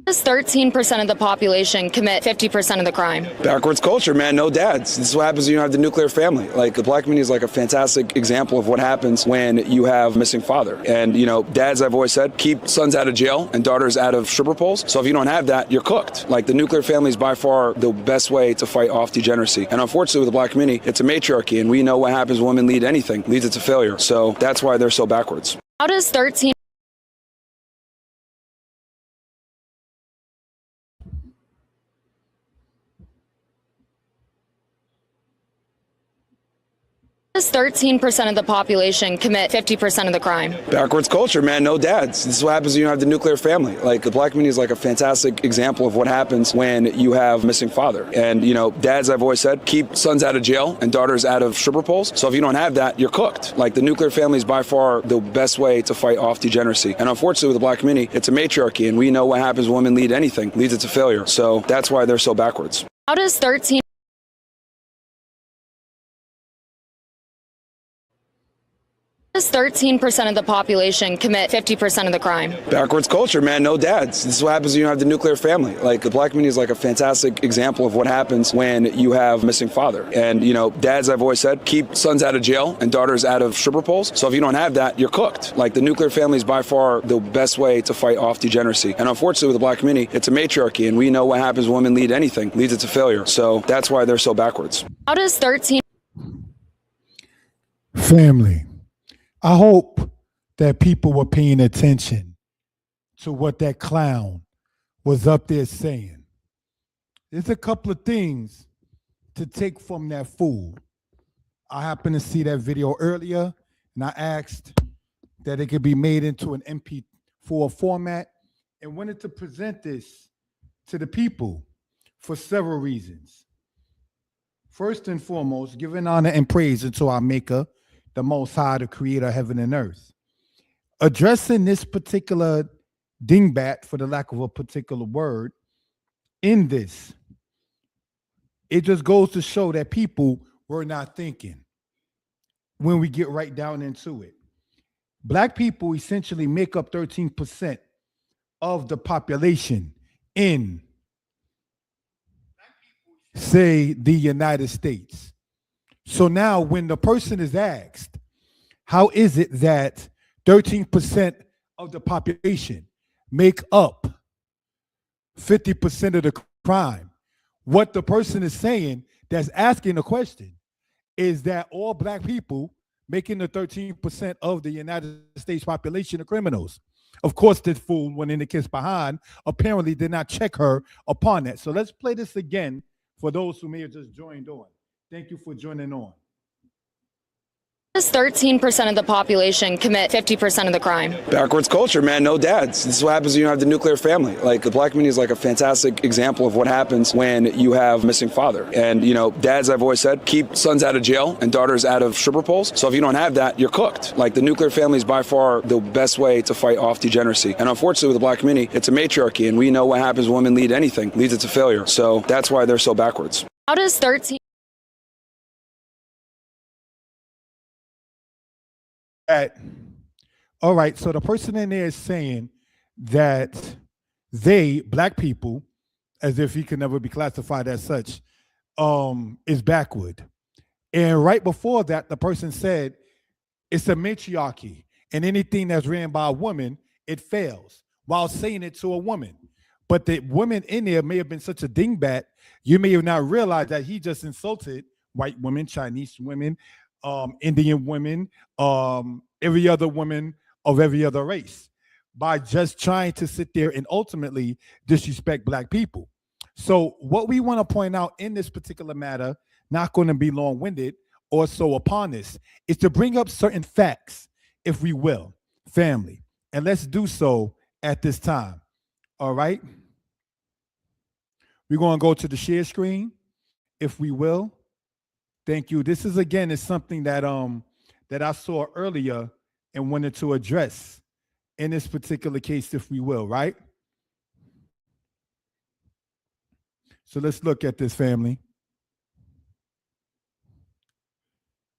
Does 13% of the population commit 50% of the crime? Backwards culture, man. No dads. This is what happens when you don't have the nuclear family. Like, the black community is like a fantastic example of what happens when you have a missing father. And, dads, I've always said, keep sons out of jail and daughters out of stripper poles. So if you don't have that, you're cooked. Like, the nuclear family is by far the best way to fight off degeneracy. And unfortunately, with the black community, it's a matriarchy. And we know what happens when women lead anything, leads it to failure. So that's why they're so backwards. How does 13 Does 13% of the population commit 50% of the crime? Backwards culture, man. No dads. This is what happens when you don't have the nuclear family. Like, the black community is like a fantastic example of what happens when you have a missing father. And, dads, I've always said, keep sons out of jail and daughters out of stripper poles. So if you don't have that, you're cooked. Like, the nuclear family is by far the best way to fight off degeneracy. And unfortunately, with the black community, it's a matriarchy. And we know what happens when women lead anything, leads it to failure. So that's why they're so backwards. How does 13 Does 13% of the population commit 50% of the crime? Backwards culture, man. No dads. This is what happens when you don't have the nuclear family. Like, the black community is like a fantastic example of what happens when you have a missing father. And, dads, I've always said, keep sons out of jail and daughters out of stripper poles. So if you don't have that, you're cooked. Like, the nuclear family is by far the best way to fight off degeneracy. And unfortunately, with the black community, it's a matriarchy. And we know what happens when women lead anything, leads it to failure. So that's why they're so backwards. How does 13 Family, I hope that people were paying attention to what that clown was up there saying. There's a couple of things to take from that fool. I happened to see that video earlier, and I asked that it could be made into an MP4 format, and wanted to present this to the people for several reasons. First and foremost, giving honor and praise unto our Maker, the Most High, the Creator of heaven and earth. Addressing this particular dingbat, for the lack of a particular word, in this, it just goes to show that people were not thinking when we get right down into it. Black people essentially make up 13% of the population in, say, the United States. So now when the person is asked, how is it that 13% of the population make up 50% of the crime? What the person is saying that's asking the question is that all black people making the 13% of the United States population are criminals. Of course, this fool went in the kiss behind, apparently did not check her upon that. So let's play this again for those who may have just joined on. Thank you for joining on. Does 13% of the population commit 50% of the crime? Backwards culture, man. No dads. This is what happens when you don't have the nuclear family. Like, the black community is like a fantastic example of what happens when you have a missing father. And, dads, I've always said, keep sons out of jail and daughters out of stripper poles. So if you don't have that, you're cooked. Like, the nuclear family is by far the best way to fight off degeneracy. And unfortunately, with the black community, it's a matriarchy. And we know what happens when women lead anything, leads it to failure. So that's why they're so backwards. How does 13 All right, so the person in there is saying that they, black people, as if he can never be classified as such, is backward. And right before that, the person said it's a matriarchy, and anything that's ran by a woman, it fails, while saying it to a woman. But the woman in there may have been such a dingbat, you may have not realized that he just insulted white women, Chinese women, Indian women, every other woman of every other race, by just trying to sit there and ultimately disrespect black people. So what we want to point out in this particular matter, not going to be long-winded or so upon this, is to bring up certain facts, if we will, family. And let's do so at this time. All right? We're going to go to the share screen, if we will. Thank you. This is, again, is something that that I saw earlier and wanted to address in this particular case, if we will, right? So let's look at this, family.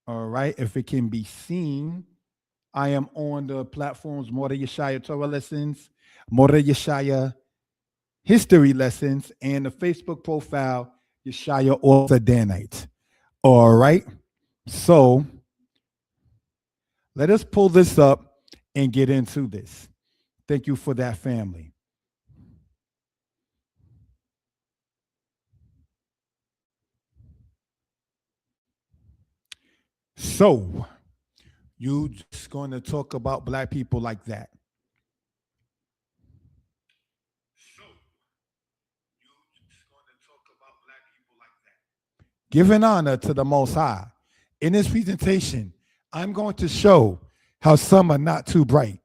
All right, if it can be seen, I am on the platforms More Yeshaya Torah Lessons, More Yeshaya history lessons, and the Facebook profile, Yeshaya Author Danite. All right. So let us pull this up and get into this. Thank you for that, family. So you just going to talk about black people like that. Giving honor to the Most High. In this presentation, I'm going to show how some are not too bright.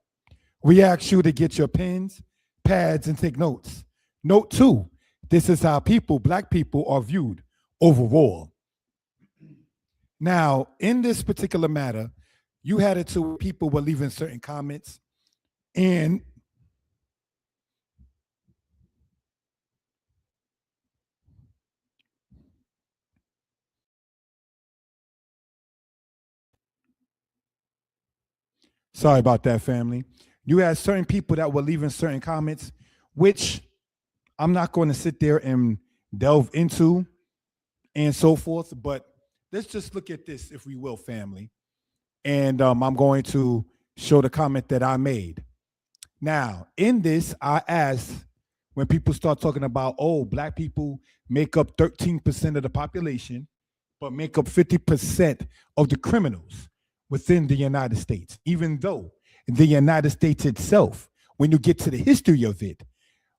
We ask you to get your pens, pads, and take notes. Note two, this is how black people are viewed overall. Now, in this particular matter, you had it to people were leaving certain comments, and sorry about that, family. You had certain people that were leaving certain comments, which I'm not going to sit there and delve into and so forth, but let's just look at this, if we will, family. And I'm going to show the comment that I made. Now, in this, I asked when people start talking about, oh, black people make up 13% of the population, but make up 50% of the criminals within the United States, even though the United States itself, when you get to the history of it,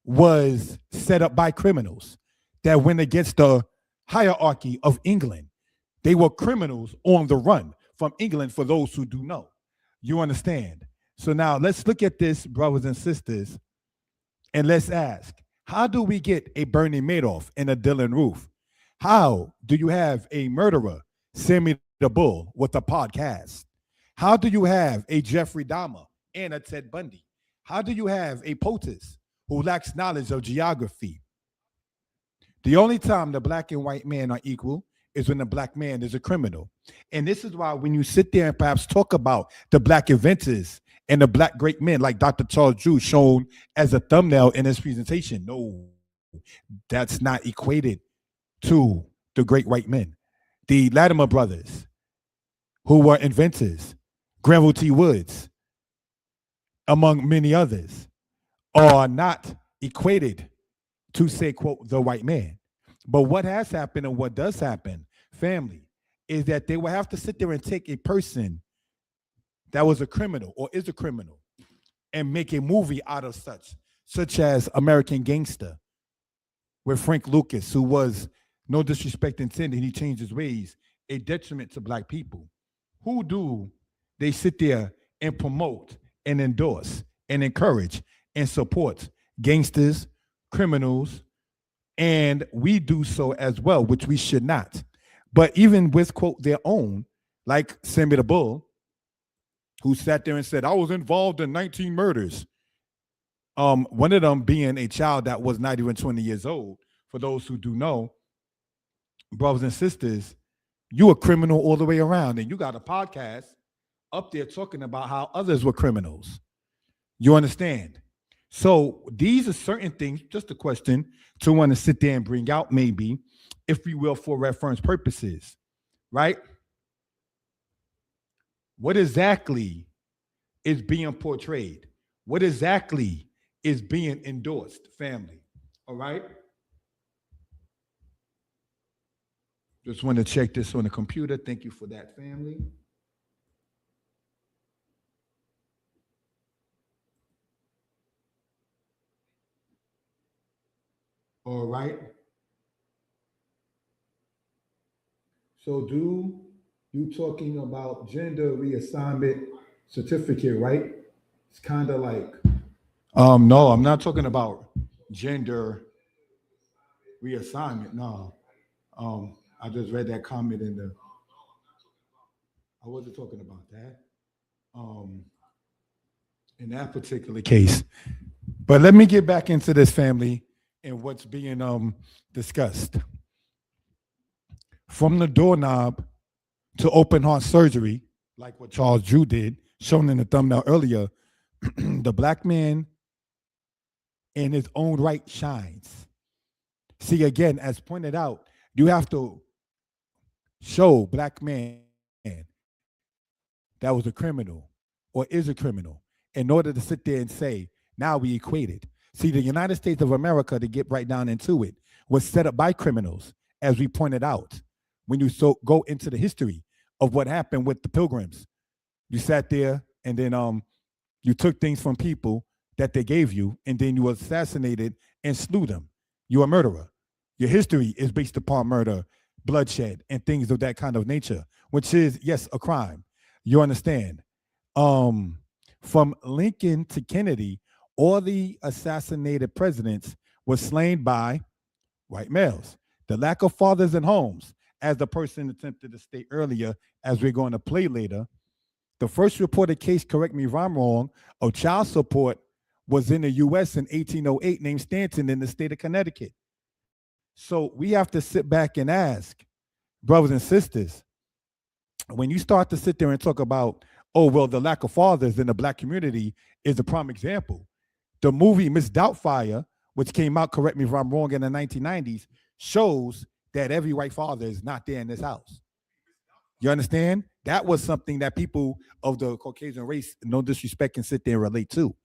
was set up by criminals that went against the hierarchy of England. They were criminals on the run from England, for those who do know. You understand? So now let's look at this, brothers and sisters, and let's ask, how do we get a Bernie Madoff and a Dylan Roof? How do you have a murderer, Sammy the Bull, with a podcast? How do you have a Jeffrey Dahmer and a Ted Bundy? How do you have a POTUS who lacks knowledge of geography? The only time the black and white man are equal is when the black man is a criminal. And this is why when you sit there and perhaps talk about the black inventors and the black great men like Dr. Charles Drew shown as a thumbnail in his presentation, no, that's not equated to the great white men. The Latimer brothers, who were inventors, Granville T. Woods, among many others, are not equated to say, quote, the white man. But what has happened and what does happen, family, is that they will have to sit there and take a person that was a criminal or is a criminal and make a movie out of such as American Gangster with Frank Lucas, who was, no disrespect intended, he changed his ways, a detriment to black people. Who do they sit there and promote and endorse and encourage and support? Gangsters, criminals, and we do so as well, which we should not. But even with, quote, their own, like Sammy the Bull, who sat there and said, I was involved in 19 murders. One of them being a child that was not even 20 years old. For those who do know, brothers and sisters, you a criminal all the way around, and you got a podcast up there talking about how others were criminals. You understand? So these are certain things, just a question to want to sit there and bring out, maybe, if we will, for reference purposes, right? What exactly is being portrayed? What exactly is being endorsed, family? All right? Just want to check this on the computer. Thank you for that, family. All right. So do you talking about gender reassignment certificate, right? It's kind of like, no, I'm not talking about gender reassignment. No. I just read that comment I wasn't talking about that. In that particular case. But let me get back into this, family, and what's being discussed. From the doorknob to open heart surgery, like what Charles Drew did, shown in the thumbnail earlier, the black man in his own right shines. See, again, as pointed out, you have to show black man that was a criminal or is a criminal in order to sit there and say, now we equated. See, the United States of America, to get right down into it, was set up by criminals, as we pointed out. When you go into the history of what happened with the Pilgrims, you sat there and then you took things from people that they gave you, and then you assassinated and slew them. You're a murderer. Your history is based upon murder, bloodshed, and things of that kind of nature, which is, yes, a crime. You understand? From Lincoln to Kennedy, all the assassinated presidents were slain by white males. The lack of fathers in homes, as the person attempted to state earlier, as we're going to play later, the first reported case, correct me if I'm wrong, of child support was in the U.S. in 1808, named Stanton in the state of Connecticut. So we have to sit back and ask, brothers and sisters, when you start to sit there and talk about, oh, well, the lack of fathers in the black community is a prime example. The movie Miss Doubtfire, which came out, correct me if I'm wrong, in the 1990s, shows that every white father is not there in this house. You understand? That was something that people of the Caucasian race, no disrespect, can sit there and relate to,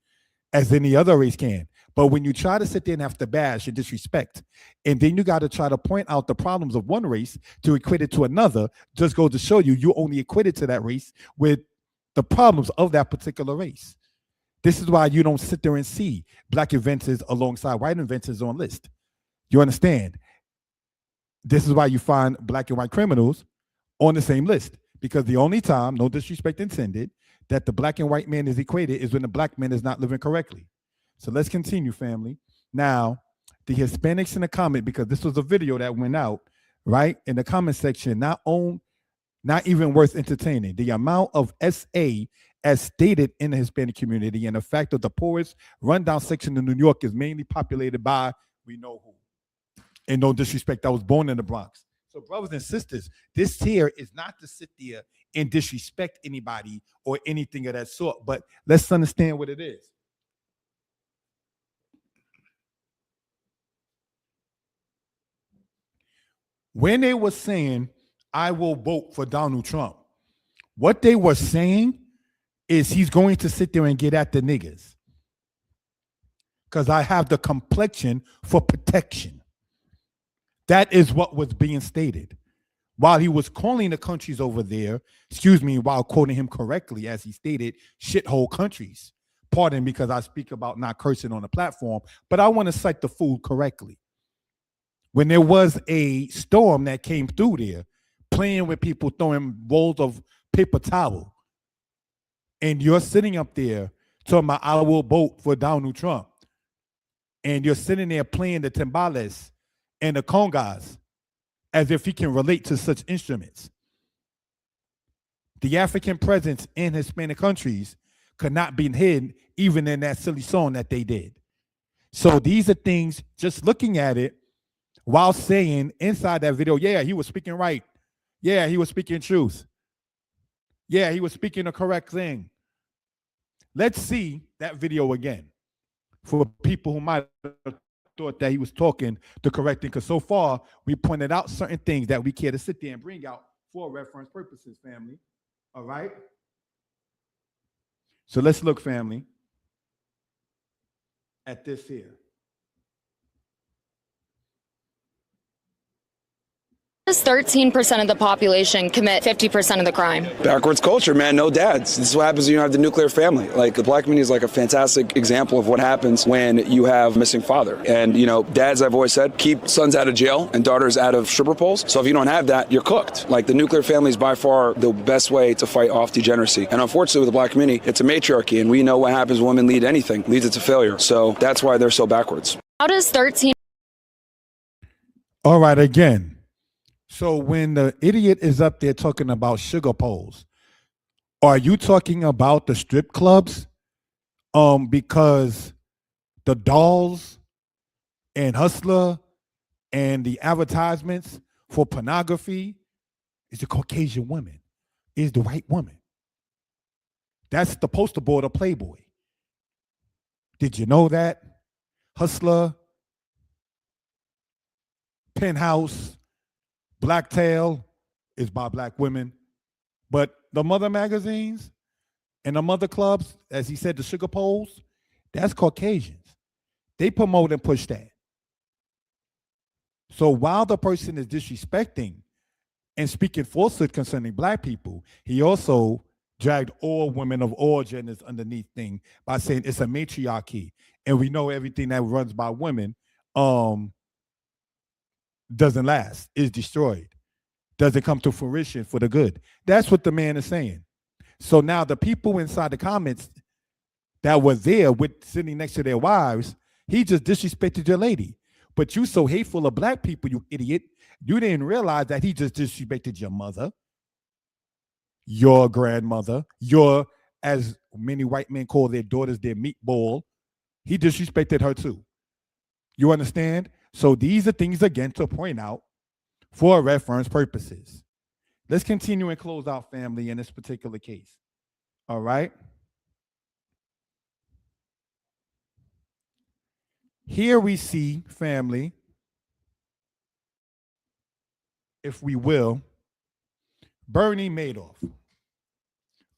as any other race can. But when you try to sit there and have to bash and disrespect, and then you got to try to point out the problems of one race to equate it to another, just goes to show you only equated to that race with the problems of that particular race. This is why you don't sit there and see black inventors alongside white inventors on list. You understand? This is why you find black and white criminals on the same list, because the only time, no disrespect intended, that the black and white man is equated is when the black man is not living correctly. So let's continue, family. Now, the Hispanics in the comment, because this was a video that went out, right, in the comment section, not even worth entertaining. The amount of SA as stated in the Hispanic community, and the fact that the poorest rundown section of New York is mainly populated by we know who. And no disrespect, I was born in the Bronx. So brothers and sisters, this here is not to sit there and disrespect anybody or anything of that sort, but let's understand what it is. When they were saying, I will vote for Donald Trump, what they were saying is he's going to sit there and get at the niggas because I have the complexion for protection. That is what was being stated. While he was calling the countries over there, while quoting him correctly, as he stated, shithole countries. Pardon, because I speak about not cursing on the platform, but I want to cite the fool correctly. When there was a storm that came through there, playing with people throwing rolls of paper towel, and you're sitting up there talking about, I will vote for Donald Trump, and you're sitting there playing the timbales and the congas as if he can relate to such instruments. The African presence in Hispanic countries could not be hidden, even in that silly song that they did. So these are things, just looking at it, while saying inside that video, yeah, he was speaking right. Yeah, he was speaking truth. Yeah, he was speaking the correct thing. Let's see that video again for people who might have thought that he was talking the correct thing, because so far we pointed out certain things that we care to sit there and bring out for reference purposes, family. All right? So let's look, family, at this here. 13% of the population commit 50% of the crime. Backwards culture, man. No dads. This is what happens when you have the nuclear family. Like, the black community is like a fantastic example of what happens when you have a missing father. And, you know, dads, I've always said, keep sons out of jail and daughters out of stripper poles. So if you don't have that, you're cooked. Like, the nuclear family is by far the best way to fight off degeneracy. And unfortunately, with the black community, it's a matriarchy. And we know what happens when women lead anything, leads it to failure. So that's why they're so backwards. How does 13... All right, again. So when the idiot is up there talking about sugar poles, are you talking about the strip clubs? Because the dolls and Hustler and the advertisements for pornography is the Caucasian woman, is the white woman. That's the poster board of Playboy. Did you know that? Hustler, Penthouse, Blacktail is by black women. But the mother magazines and the mother clubs, as he said, the sugar poles, that's Caucasians. They promote and push that. So while the person is disrespecting and speaking falsehood concerning black people, he also dragged all women of all genders underneath thing by saying it's a matriarchy. And we know everything that runs by women doesn't last, is destroyed, doesn't come to fruition for the good. That's what the man is saying. So now the people inside the comments that were there with sitting next to their wives, he just disrespected your lady. But you so hateful of black people, you idiot, you didn't realize that he just disrespected your mother, your grandmother, your, as many white men call their daughters, their meatball. He disrespected her too. You understand? So these are things, again, to point out for reference purposes. Let's continue and close out, family, in this particular case. All right? Here we see, family, if we will, Bernie Madoff,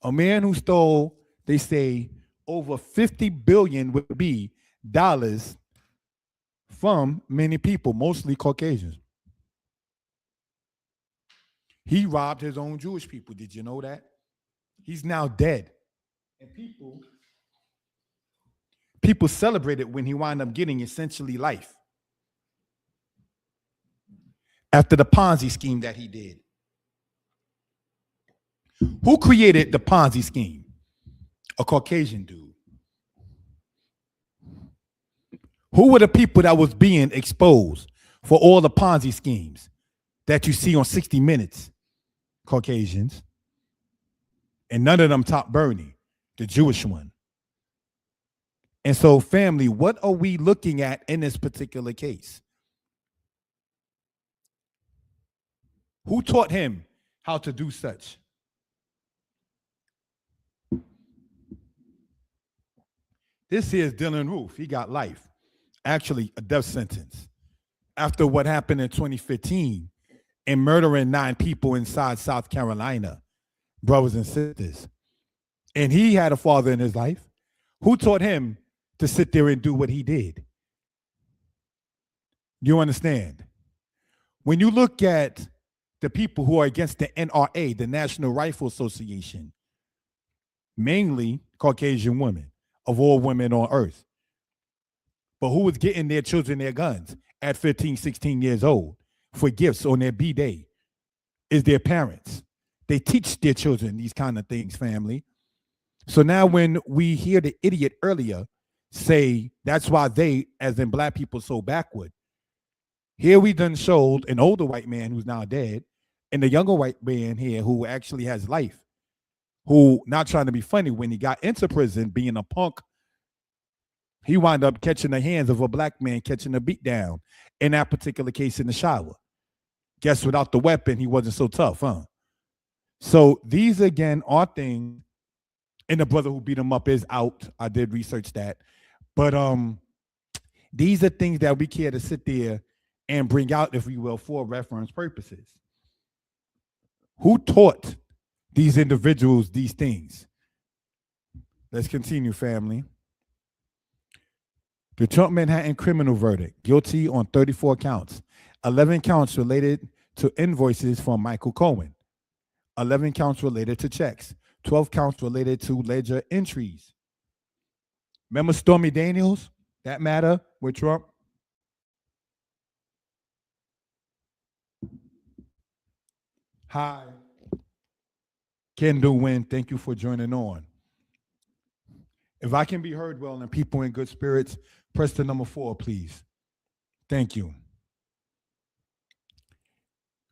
a man who stole, they say, over $50 billion would be dollars from many people, mostly Caucasians. He robbed his own Jewish people. Did you know that? He's now dead. And people celebrated when he wound up getting essentially life after the Ponzi scheme that he did. Who created the Ponzi scheme? A Caucasian dude. Who were the people that was being exposed for all the Ponzi schemes that you see on 60 Minutes? Caucasians. And none of them top Bernie, the Jewish one. And so, family, what are we looking at in this particular case? Who taught him how to do such? This here is Dylan Roof. He got life. Actually, a death sentence. After what happened in 2015 and murdering 9 people inside South Carolina, brothers and sisters. And he had a father in his life. Who taught him to sit there and do what he did? You understand? When you look at the people who are against the NRA, the National Rifle Association, mainly Caucasian women, of all women on earth. But who was getting their children their guns at 15, 16 years old for gifts on their B-Day is their parents. They teach their children these kind of things, family. So now when we hear the idiot earlier say that's why they, as in black people, so backward, here we done showed an older white man who's now dead and a younger white man here who actually has life, who, not trying to be funny, when he got into prison being a punk, he wound up catching the hands of a black man catching a beat down in that particular case in the shower. Guess without the weapon, he wasn't so tough, huh? So these, again, are things, and the brother who beat him up is out. I did research that. But these are things that we care to sit there and bring out, if we will, for reference purposes. Who taught these individuals these things? Let's continue, family. The Trump Manhattan criminal verdict, guilty on 34 counts, 11 counts related to invoices from Michael Cohen, 11 counts related to checks, 12 counts related to ledger entries. Remember Stormy Daniels, that matter with Trump? Hi. Kendall Wynn, thank you for joining on. If I can be heard well and people in good spirits, press the number 4, please. Thank you.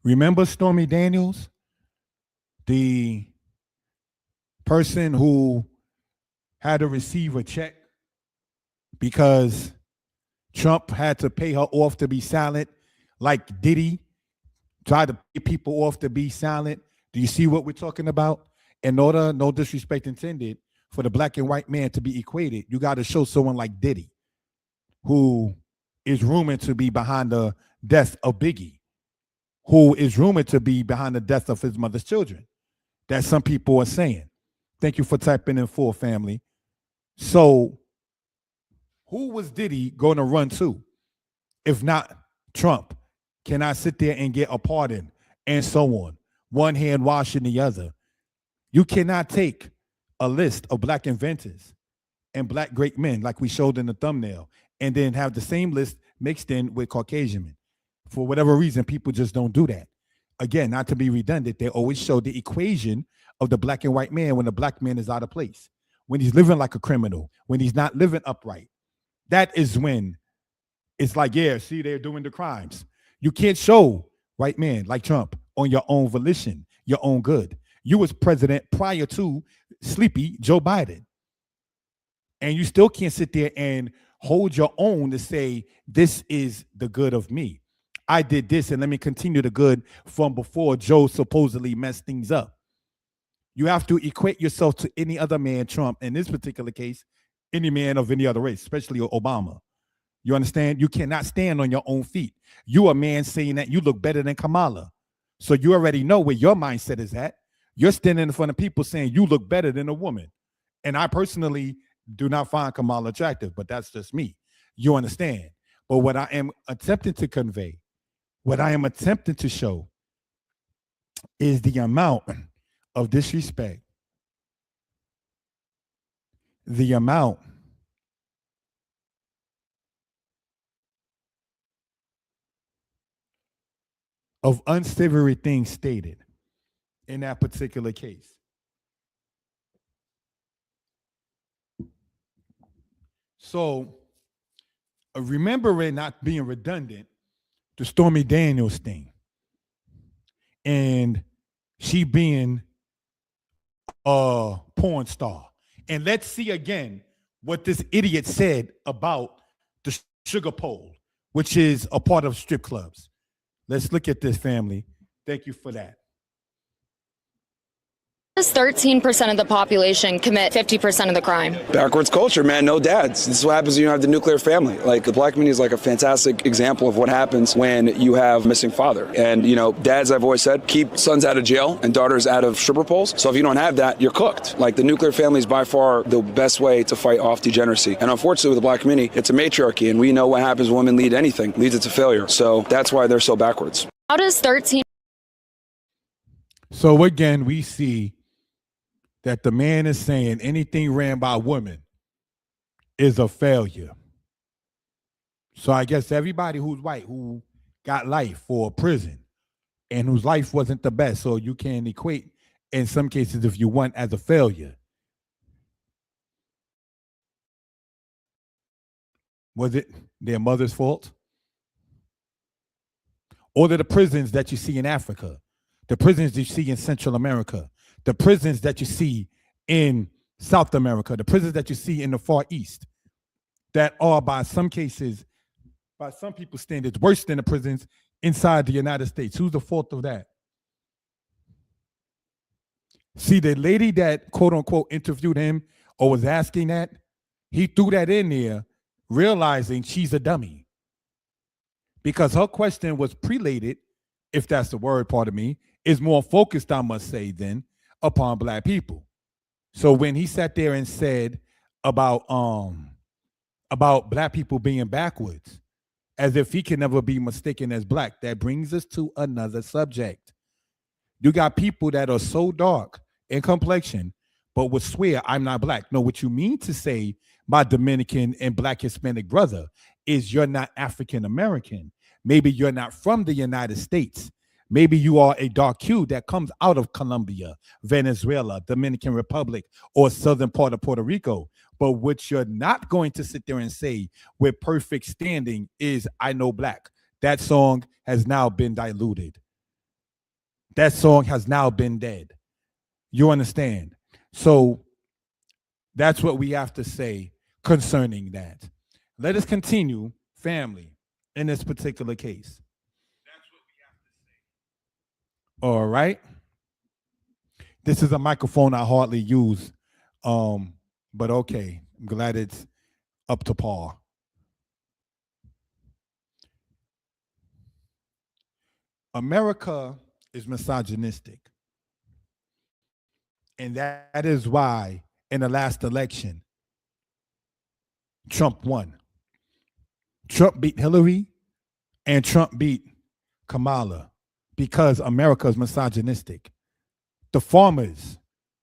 Remember Stormy Daniels? The person who had to receive a check because Trump had to pay her off to be silent, like Diddy tried to pay people off to be silent. Do you see what we're talking about? In order, no disrespect intended, for the black and white man to be equated, you got to show someone like Diddy. who is rumored to be behind the death of Biggie, who is rumored to be behind the death of his mother's children. That some people are saying. Thank you for typing in full, family. So, who was Diddy going to run to, if not Trump? Can I sit there and get a pardon and so on? One hand washing the other. You cannot take a list of black inventors and black great men, like we showed in the thumbnail, and then have the same list mixed in with Caucasian men. For whatever reason, people just don't do that. Again, not to be redundant, they always show the equation of the black and white man when the black man is out of place, when he's living like a criminal, when he's not living upright. That is when it's like, yeah, see, they're doing the crimes. You can't show white men like Trump on your own volition, your own good. You was president prior to sleepy Joe Biden. And you still can't sit there and hold your own to say, this is the good of me. I did this, and let me continue the good from before Joe supposedly messed things up. You have to equate yourself to any other man, Trump, in this particular case, any man of any other race, especially Obama. You understand? You cannot stand on your own feet. You a man saying that you look better than Kamala. So you already know where your mindset is at. You're standing in front of people saying you look better than a woman. And I personally do not find Kamala attractive, but that's just me. You understand? But what I am attempting to convey, what I am attempting to show is the amount of disrespect, the amount of unsavory things stated in that particular case. So, remembering, not being redundant, the Stormy Daniels thing and she being a porn star. And let's see again what this idiot said about the sugar pole, which is a part of strip clubs. Let's look at this, family. Thank you for that. 13% of the population commit 50% of the crime. Backwards culture, man. No dads. This is what happens when you have the nuclear family. Like, the black community is like a fantastic example of what happens when you have a missing father. And, you know, dads, I've always said, keep sons out of jail and daughters out of stripper poles. So if you don't have that, you're cooked. Like, the nuclear family is by far the best way to fight off degeneracy. And unfortunately, with the black community, it's a matriarchy. And we know what happens when women lead anything, leads it to failure. So that's why they're so backwards. How does 13? So again, we see that the man is saying anything ran by women is a failure. So I guess everybody who's white who got life or prison and whose life wasn't the best, so you can equate in some cases, if you want, as a failure. Was it their mother's fault? Or the prisons that you see in Africa, the prisons you see in Central America, the prisons that you see in South America, the prisons that you see in the Far East, that are, by some cases, by some people's standards, worse than the prisons inside the United States. Who's the fault of that? See, the lady that, quote unquote, interviewed him or was asking that, he threw that in there, realizing she's a dummy. Because her question was prelated, if that's the word, pardon me, is more focused, I must say, then, upon black people. So when he sat there and said about black people being backwards, as if he can never be mistaken as black, that brings us to another subject. You got people that are so dark in complexion, but would swear, I'm not black. No, what you mean to say, my Dominican and black Hispanic brother, is you're not African American. Maybe you're not from the United States. Maybe you are a dark hue that comes out of Colombia, Venezuela, Dominican Republic, or southern part of Puerto Rico. But what you're not going to sit there and say with perfect standing is, I know black. That song has now been diluted. That song has now been dead. You understand? So that's what we have to say concerning that. Let us continue, family, in this particular case. All right. This is a microphone I hardly use, but okay. I'm glad it's up to par. America is misogynistic. And that is why in the last election, Trump won. Trump beat Hillary and Trump beat Kamala because America is misogynistic. The farmers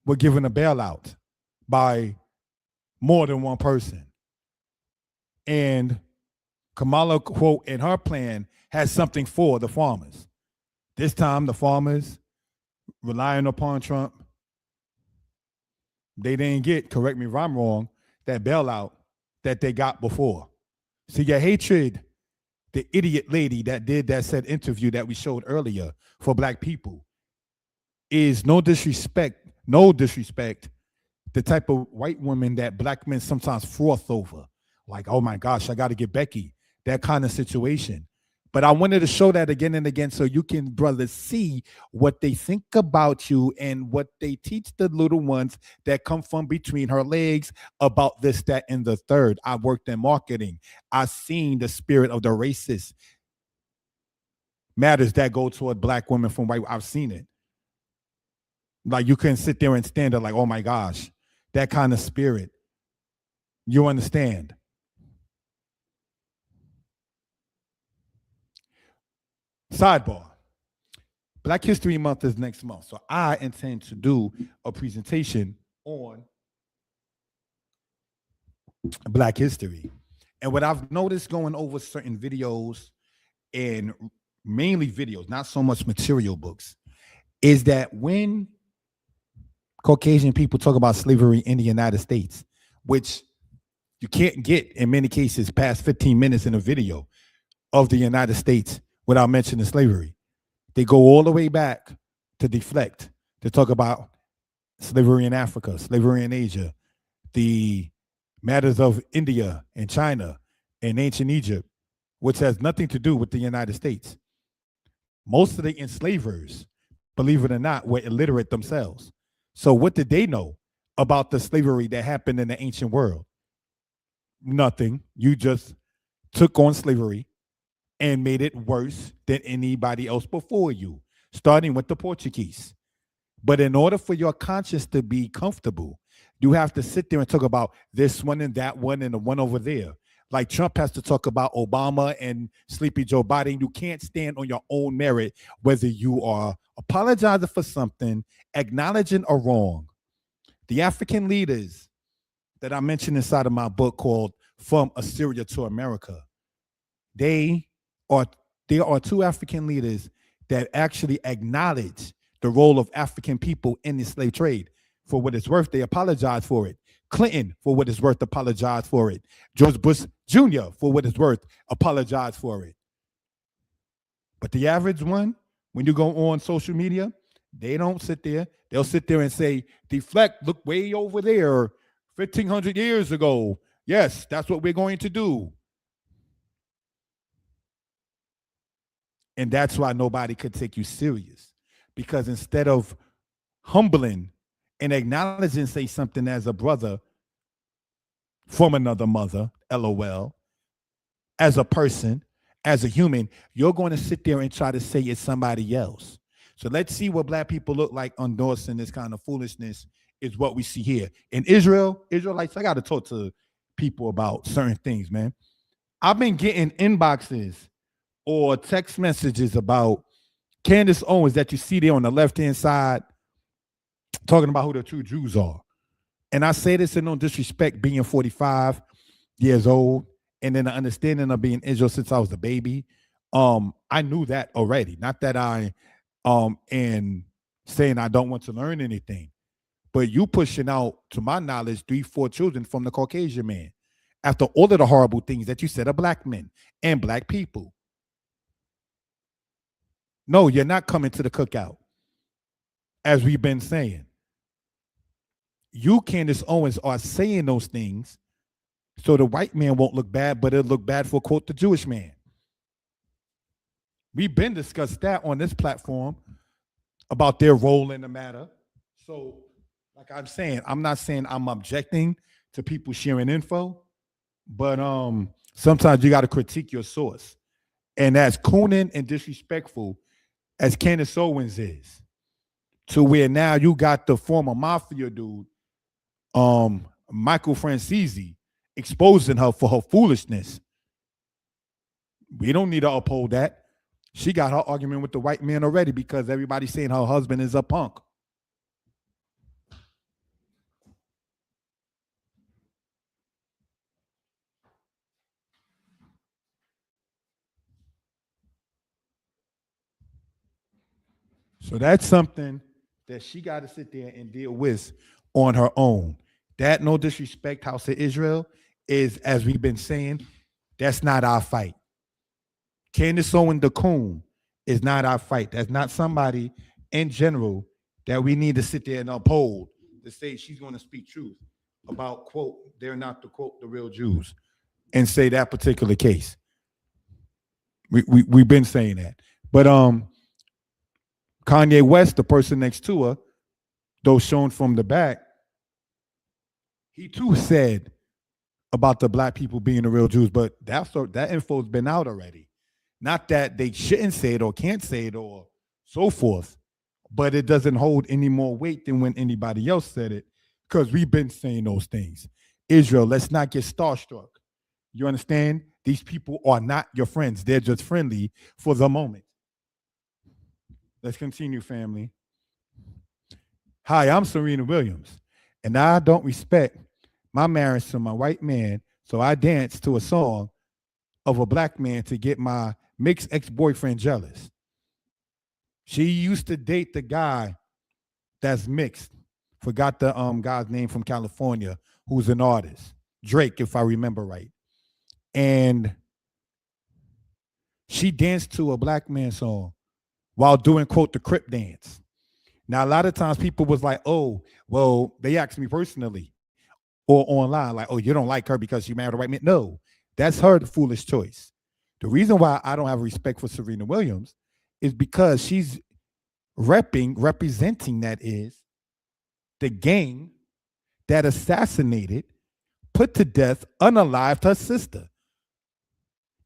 were given a bailout by more than one person. And Kamala, quote, in her plan, has something for the farmers. This time, the farmers, relying upon Trump, they didn't get, correct me if I'm wrong, that bailout that they got before. See, your hatred, the idiot lady that did that said interview that we showed earlier for black people, is no disrespect, the type of white woman that black men sometimes froth over. Like, oh my gosh, I got to get Becky, that kind of situation. But I wanted to show that again and again so you can, brothers, see what they think about you and what they teach the little ones that come from between her legs about this, that, and the third. I worked in marketing. I've seen the spirit of the racist matters that go toward black women from white. I've seen it. Like, you couldn't sit there and stand there like, oh my gosh, that kind of spirit. You understand? Sidebar. Black History Month is next month. So I intend to do a presentation on Black history. And what I've noticed going over certain videos, and mainly videos, not so much material books, is that when Caucasian people talk about slavery in the United States, which you can't get in many cases past 15 minutes in a video of the United States without mentioning slavery. They go all the way back to deflect, to talk about slavery in Africa, slavery in Asia, the matters of India and China and ancient Egypt, which has nothing to do with the United States. Most of the enslavers, believe it or not, were illiterate themselves. So what did they know about the slavery that happened in the ancient world? Nothing. You just took on slavery and made it worse than anybody else before you, starting with the Portuguese. But in order for your conscience to be comfortable, you have to sit there and talk about this one and that one and the one over there. Like Trump has to talk about Obama and Sleepy Joe Biden. You can't stand on your own merit, whether you are apologizing for something, acknowledging a wrong. The African leaders that I mentioned inside of my book called From Assyria to America, there are two African leaders that actually acknowledge the role of African people in the slave trade. For what it's worth, they apologize for it. Clinton, for what it's worth, apologized for it. George Bush Jr., for what it's worth, apologized for it. But the average one, when you go on social media, they don't sit there. They'll sit there and say, deflect, look way over there, 1,500 years ago. Yes, that's what we're going to do. And that's why nobody could take you serious. Because instead of humbling and acknowledging, say something as a brother from another mother, LOL, as a person, as a human, you're going to sit there and try to say it's somebody else. So let's see what black people look like endorsing this kind of foolishness is what we see here. In Israelites, I got to talk to people about certain things, man. I've been getting inboxes or text messages about Candace Owens that you see there on the left-hand side talking about who the true Jews are. And I say this in no disrespect, being 45 years old and then the understanding of being Israel since I was a baby. I knew that already. Not that I and saying I don't want to learn anything, but you pushing out, to my knowledge, 3-4 children from the Caucasian man after all of the horrible things that you said of black men and black people. No, you're not coming to the cookout, as we've been saying. You, Candace Owens, are saying those things so the white man won't look bad, but it'll look bad for, quote, the Jewish man. We've been discussed that on this platform about their role in the matter. So, like I'm saying, I'm not saying I'm objecting to people sharing info, but sometimes you got to critique your source. And that's cooning and disrespectful as Candace Owens is, to where now you got the former mafia dude, Michael Francese, exposing her for her foolishness. We don't need to uphold that. She got her argument with the white man already because everybody's saying her husband is a punk. So that's something that she got to sit there and deal with on her own. That, no disrespect, House of Israel, is, as we've been saying, that's not our fight. Candace Owens the Coon is not our fight. That's not somebody in general that we need to sit there and uphold to say she's going to speak truth about, quote, they're not the, quote, the real Jews, and say that particular case. We've been saying that. But Kanye West, the person next to her, though shown from the back, he too said about the black people being the real Jews, but that info's been out already. Not that they shouldn't say it or can't say it or so forth, but it doesn't hold any more weight than when anybody else said it, because we've been saying those things. Israel, let's not get starstruck. You understand? These people are not your friends. They're just friendly for the moment. Let's continue, family. Hi, I'm Serena Williams, and I don't respect my marriage to my white man, so I dance to a song of a black man to get my mixed ex-boyfriend jealous. She used to date the guy that's mixed. Forgot the guy's name from California, who's an artist. Drake, if I remember right. And she danced to a black man song while doing, quote, the Crip dance. Now, a lot of times people was like, oh, well, they asked me personally or online, like, oh, you don't like her because she married a white man. No, that's her foolish choice. The reason why I don't have respect for Serena Williams is because she's representing, that is, the gang that assassinated, put to death, unalived her sister.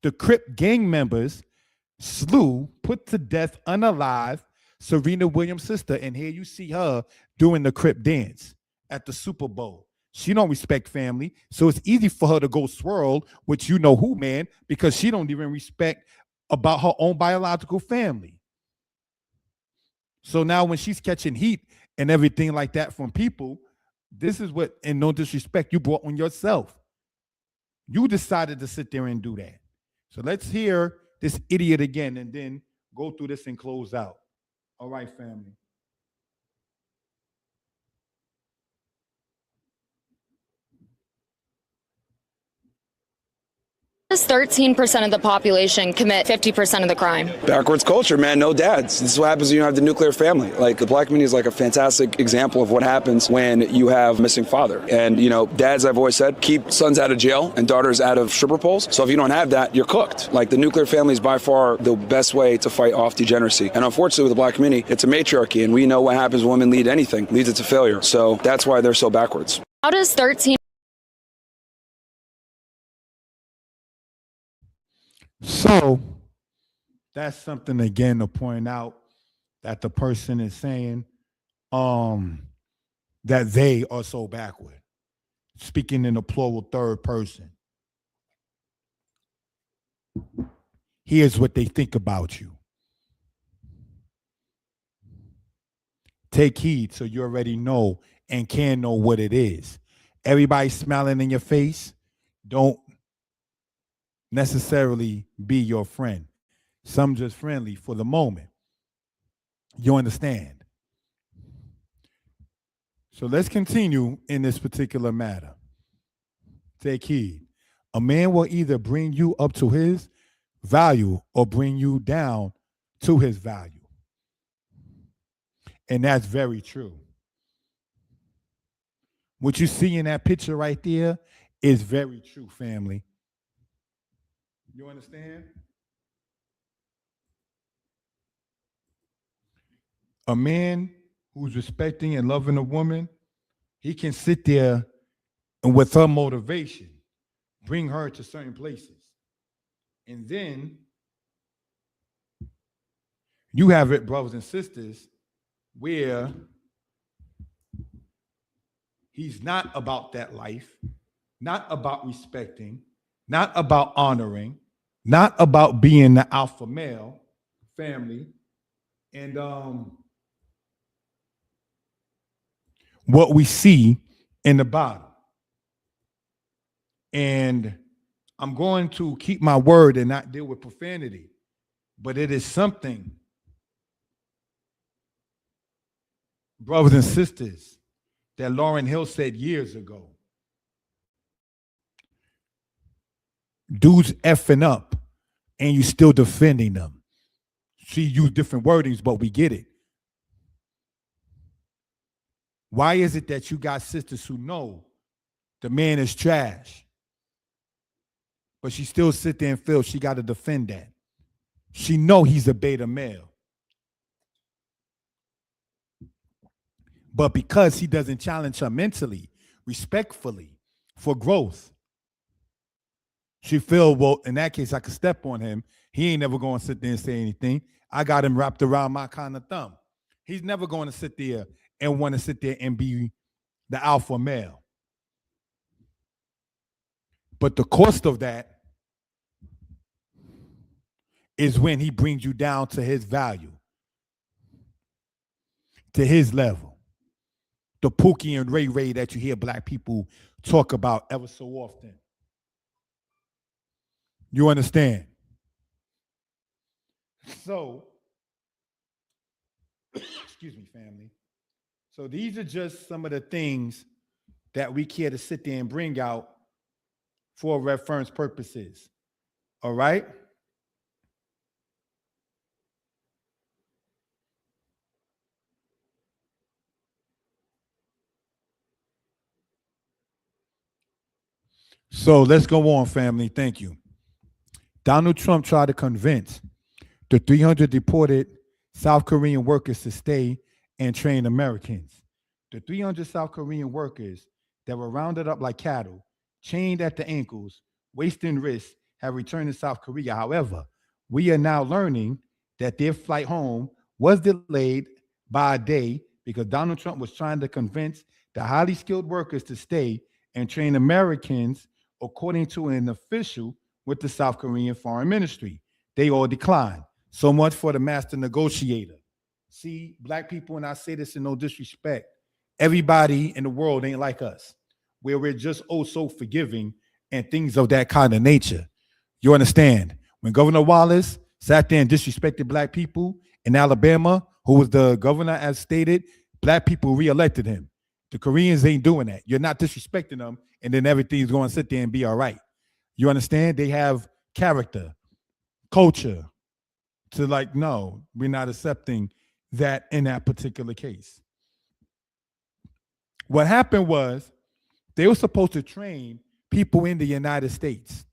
The Crip gang members slew, put to death, unalived Serena Williams' sister, and here you see her doing the Crip dance at the Super Bowl. She don't respect family, so it's easy for her to go swirl with you know who, man, because she don't even respect about her own biological family. So now when she's catching heat and everything like that from people, this is what, and no disrespect, you brought on yourself. You decided to sit there and do that. So let's hear this idiot again and then go through this and close out. All right, family. 13% of the population commit 50% of the crime? Backwards culture, man. No dads. This is what happens when you have the nuclear family. Like, the black community is like a fantastic example of what happens when you have a missing father. And, you know, dads, I've always said, keep sons out of jail and daughters out of stripper poles. So if you don't have that, you're cooked. Like, the nuclear family is by far the best way to fight off degeneracy. And unfortunately, with the black community, it's a matriarchy. And we know what happens when women lead anything, leads it to failure. So that's why they're so backwards. How does 13? So that's something again to point out, that the person is saying that they are so backward, speaking in the plural third person. Here's what they think about you. Take heed so you already know and can know what it is. Everybody smiling in your face don't necessarily be your friend. Some just friendly for the moment. You understand? So let's continue in this particular matter. Take heed. A man will either bring you up to his value or bring you down to his value. And that's very true. What you see in that picture right there is very true, family. You understand? A man who's respecting and loving a woman, he can sit there and with her motivation, bring her to certain places. And then You have it, brothers and sisters, where he's not about that life, not about respecting, not about honoring, not about being the alpha male family. And what we see in the Bible. And I'm going to keep my word and not deal with profanity, but it is something, brothers and sisters, that Lauryn Hill said years ago. Dudes effing up and you still defending them. She used different wordings, but we get it. Why is it that you got sisters who know the man is trash, but she still sit there and feel she got to defend that? She know he's a beta male. But because he doesn't challenge her mentally, respectfully, for growth, she feel, well, in that case, I could step on him. He ain't never going to sit there and say anything. I got him wrapped around my kind of thumb. He's never going to sit there and want to sit there and be the alpha male. But the cost of that is when he brings you down to his value, to his level. The Pookie and Ray Ray that you hear black people talk about ever so often. You understand? So, excuse me, family. So these are just some of the things that we care to sit there and bring out for reference purposes. All right? So let's go on, family. Thank you. Donald Trump tried to convince the 300 deported South Korean workers to stay and train Americans. The 300 South Korean workers that were rounded up like cattle, chained at the ankles, wasting wrists, have returned to South Korea. However, we are now learning that their flight home was delayed by a day because Donald Trump was trying to convince the highly skilled workers to stay and train Americans, according to an official with the South Korean Foreign Ministry. They all declined. So much for the master negotiator. See, black people, and I say this in no disrespect, everybody in the world ain't like us, where we're just oh so forgiving and things of that kind of nature. You understand? When Governor Wallace sat there and disrespected black people in Alabama, who was the governor as stated, black people reelected him. The Koreans ain't doing that. You're not disrespecting them, and then everything's going to sit there and be all right. You understand? They have character, culture, to like, no, we're not accepting that in that particular case. What happened was they were supposed to train people in the United States.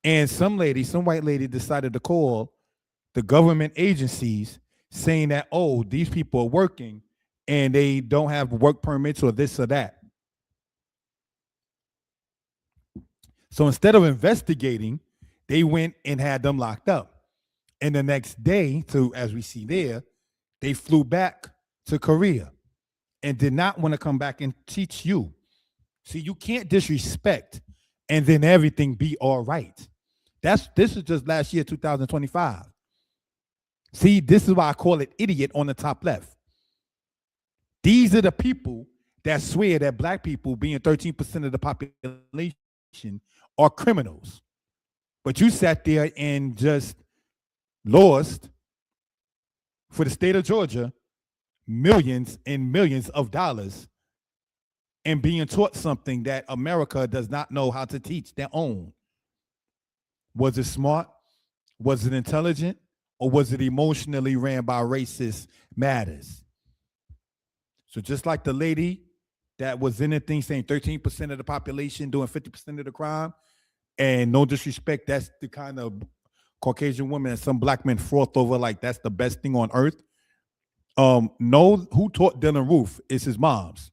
And some white lady decided to call the government agencies saying that, oh, these people are working and they don't have work permits or this or that. So instead of investigating, they went and had them locked up. And the next day, as we see there, they flew back to Korea and did not want to come back and teach you. See, you can't disrespect and then everything be all right. This is just last year, 2025. See, this is why I call it idiot on the top left. These are the people that swear that black people, being 13% of the population, are criminals. But you sat there and just lost, for the state of Georgia, millions and millions of dollars and being taught something that America does not know how to teach their own. Was it smart? Was it intelligent? Or was it emotionally ran by racist matters? So just like the lady that was in the thing saying 13% of the population doing 50% of the crime, and no disrespect, that's the kind of Caucasian woman that some black men froth over like that's the best thing on earth. Know who taught Dylan Roof is his mom's.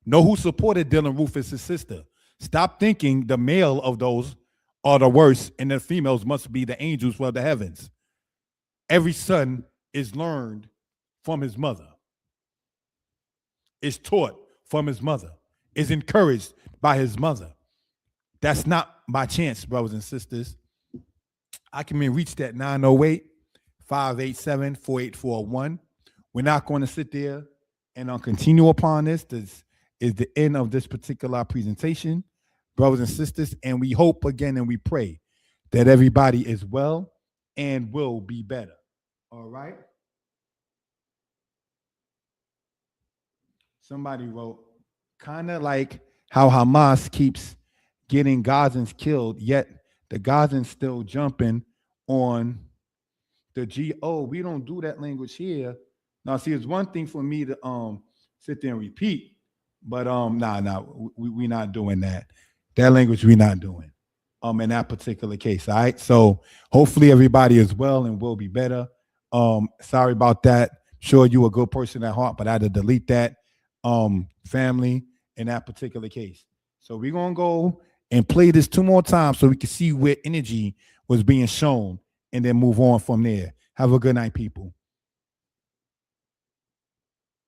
Know who supported Dylan Roof is his sister. Stop thinking the male of those are the worst, and the females must be the angels of the heavens. Every son is learned from his mother, is taught from his mother, is encouraged by his mother. That's not by chance, brothers and sisters. I can be reached at 908-587-4841. We're not going to sit there and continue upon this. This is the end of this particular presentation, brothers and sisters. And we hope again and we pray that everybody is well and will be better. All right. Somebody wrote, kind of like how Hamas keeps getting Gazans killed, yet the Gazans still jumping on the GO. We don't do that language here. Now, see, it's one thing for me to sit there and repeat, but we're not doing that. That language we're not doing in that particular case. All right. So hopefully everybody is well and will be better. Sorry about that. Sure, you a good person at heart, but I had to delete that family in that particular case. So we're gonna go and play this 2 more times so we can see where energy was being shown and then move on from there. Have a good night, people.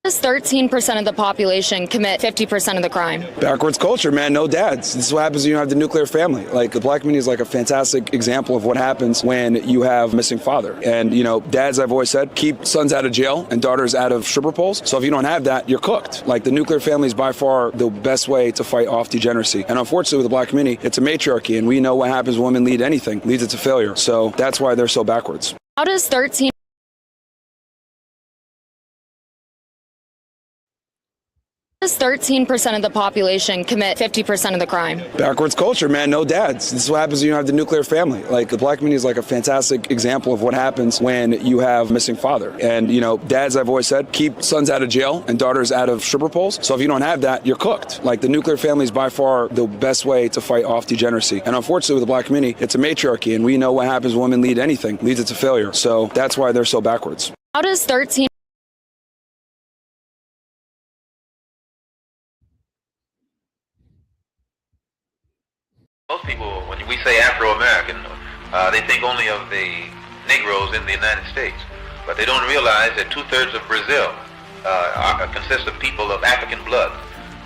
13% of the population commit 50% of the crime. Backwards culture, man. No dads. This is what happens when you have the nuclear family. Like, the black community is like a fantastic example of what happens when you have a missing father. And, you know, dads, I've always said, keep sons out of jail and daughters out of stripper poles. So if you don't have that, you're cooked. Like, the nuclear family is by far the best way to fight off degeneracy. And unfortunately, with the black community, it's a matriarchy. And we know what happens when women lead anything. Leads it to failure. So that's why they're so backwards. How does 13 13% of the population commit 50% of the crime? Backwards culture, man. No dads. This is what happens when you have the nuclear family. Like, the black community is like a fantastic example of what happens when you have a missing father. And, you know, dads, I've always said, keep sons out of jail and daughters out of stripper poles. So if you don't have that, you're cooked. Like, the nuclear family is by far the best way to fight off degeneracy. And unfortunately, with the black community, it's a matriarchy. And we know what happens when women lead anything. Leads it to failure. So that's why they're so backwards. How does 13 Most people, when we say Afro-American, they think only of the Negroes in the United States. But they don't realize that 2/3 of Brazil consists of people of African blood,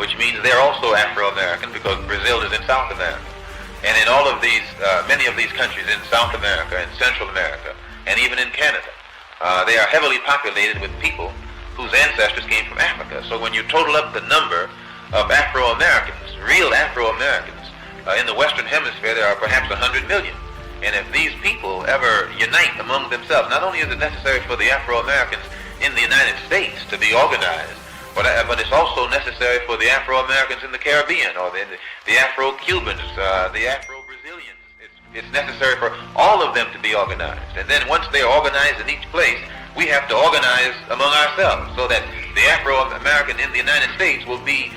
which means they're also Afro-American because Brazil is in South America. And in all of these, many of these countries in South America and Central America, and even in Canada, they are heavily populated with people whose ancestors came from Africa. So when you total up the number of Afro-Americans, real Afro-Americans, in the Western Hemisphere, there are perhaps 100 million. And if these people ever unite among themselves, not only is it necessary for the Afro-Americans in the United States to be organized, but it's also necessary for the Afro-Americans in the Caribbean, or the Afro-Cubans, the Afro-Brazilians. It's necessary for all of them to be organized. And then once they are organized in each place, we have to organize among ourselves so that the Afro-American in the United States will be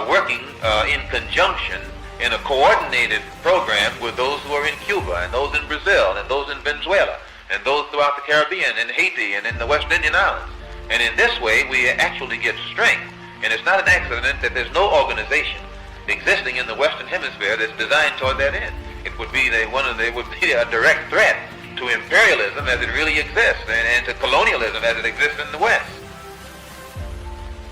working in conjunction in a coordinated program with those who are in Cuba, and those in Brazil, and those in Venezuela, and those throughout the Caribbean, and Haiti, and in the West Indian Islands. And in this way, we actually get strength. And it's not an accident that there's no organization existing in the Western Hemisphere that's designed toward that end. It would be a direct threat to imperialism as it really exists, and to colonialism as it exists in the West.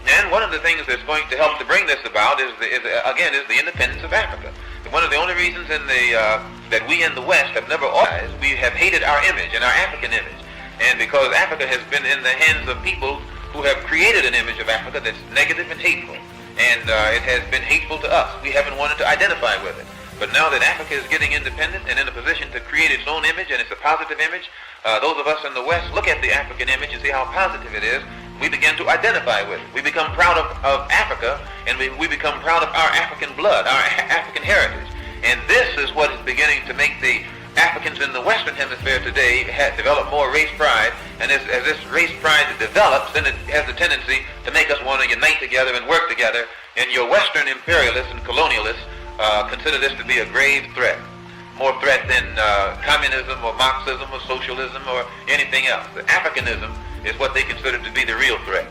And one of the things that's going to help to bring this about is the independence of Africa. One of the only reasons that we in the West have never organized, we have hated our image and our African image. And because Africa has been in the hands of people who have created an image of Africa that's negative and hateful. And it has been hateful to us. We haven't wanted to identify with it. But now that Africa is getting independent and in a position to create its own image, and it's a positive image, those of us in the West look at the African image and see how positive it is. We begin to identify with it. We become proud of Africa, and we become proud of our African blood, our African heritage. And this is what is beginning to make the Africans in the Western Hemisphere today develop more race pride. And as this race pride develops, then it has the tendency to make us want to unite together and work together. And your Western imperialists and colonialists consider this to be a grave threat. More threat than communism or Marxism or socialism or anything else. The Africanism is what they consider to be the real threat.